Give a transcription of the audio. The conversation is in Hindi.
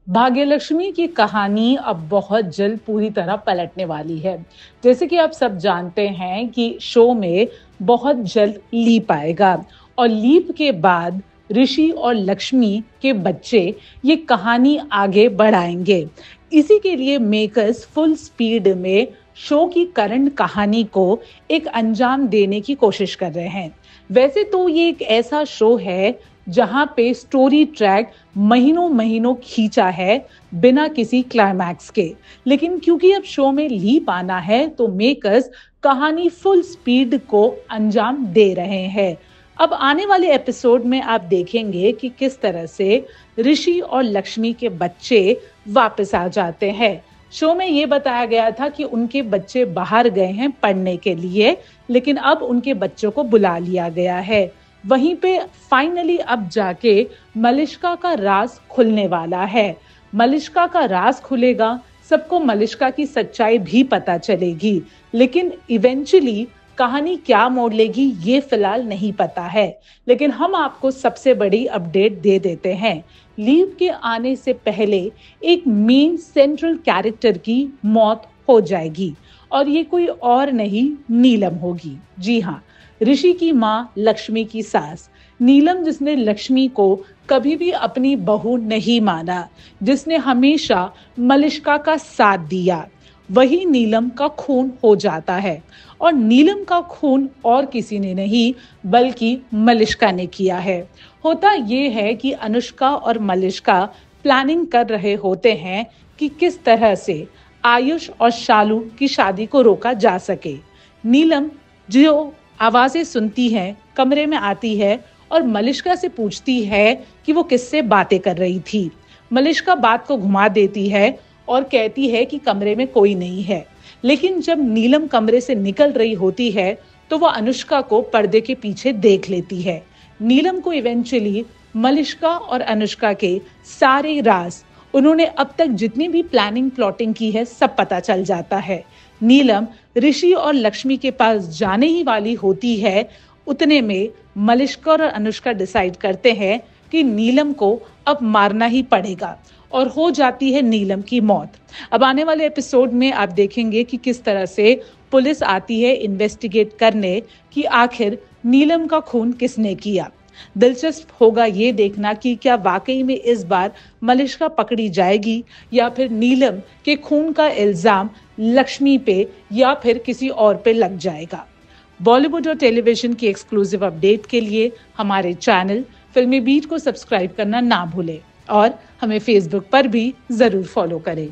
भाग्यलक्ष्मी की कहानी अब बहुत जल्द पूरी तरह पलटने वाली है। जैसे कि आप सब जानते हैं कि शो में बहुत जल्द लीप आएगा और लीप के बाद ऋषि और लक्ष्मी के बच्चे ये कहानी आगे बढ़ाएंगे। इसी के लिए मेकर्स फुल स्पीड में शो की करंट कहानी को एक अंजाम देने की कोशिश कर रहे हैं। वैसे तो ये एक ऐसा शो है जहां पे स्टोरी ट्रैक महीनों महीनों खींचा है बिना किसी क्लाइमैक्स के। लेकिन क्योंकि अब शो में लीप आना है तो मेकर्स कहानी फुल स्पीड को अंजाम दे रहे हैं। अब आने वाले एपिसोड में आप देखेंगे कि किस तरह से ऋषि और लक्ष्मी के बच्चे वापस आ जाते हैं। शो में ये बताया गया था कि उनके बच्चे बाहर गए हैं पढ़ने के लिए, लेकिन अब उनके बच्चों को बुला लिया गया है। वहीं पे फाइनली अब जाके मलिष्का का राज खुलने वाला है। मलिष्का का राज खुलेगा, सबको मलिष्का की सच्चाई भी पता चलेगी, लेकिन इवेंचुअली कहानी क्या मोड़ लेगी ये फिलहाल नहीं पता है। लेकिन हम आपको सबसे बड़ी अपडेट दे देते हैं। लीव के आने से पहले एक मेन सेंट्रल कैरेक्टर की मौत हो जाएगी और ये कोई और नहीं नीलम होगी। जी हाँ, ऋषि की माँ लक्ष्मी की सास नीलम, जिसने लक्ष्मी को कभी भी अपनी बहू नहीं माना, जिसने हमेशा मलिष्का का साथ दिया, वही नीलम का खून हो जाता है। और नीलम का खून और किसी ने नहीं बल्कि मलिष्का ने किया है। होता ये है कि अनुष्का और मलिष्का प्लानिंग कर रहे होते हैं कि किस तरह से आयुष और शालू की शादी को रोका जा सके। नीलम जो आवाजें सुनती है, कमरे में आती है और मलिष्का से पूछती है कि वो किससे बातें कर रही थी। मलिष्का बात को घुमा देती है और कहती है कि कमरे में कोई नहीं है। लेकिन जब नीलम कमरे से निकल रही होती है तो वो अनुष्का को पर्दे के पीछे देख लेती है। नीलम को इवेंचुअली मलिष्का और अनुष्का के सारे राज, उन्होंने अब तक जितनी भी प्लानिंग प्लॉटिंग की है, सब पता चल जाता है। नीलम ऋषि और लक्ष्मी के पास जाने ही वाली होती है, उतने में मलिष्का और अनुष्का डिसाइड करते हैं कि नीलम को अब मारना ही पड़ेगा और हो जाती है नीलम की मौत। अब आने वाले एपिसोड में आप देखेंगे कि किस तरह से पुलिस आती है इन्वेस्टिगेट करने कि आखिर नीलम का खून किसने किया। दिलचस्प होगा ये देखना कि क्या वाकई में इस बार मलिष्का पकड़ी जाएगी या फिर नीलम के खून का इल्जाम लक्ष्मी पे या फिर किसी और पे लग जाएगा। बॉलीवुड और टेलीविजन की एक्सक्लूसिव अपडेट के लिए हमारे चैनल फिल्मी बीट को सब्सक्राइब करना ना भूलें और हमें फेसबुक पर भी जरूर फॉलो करें।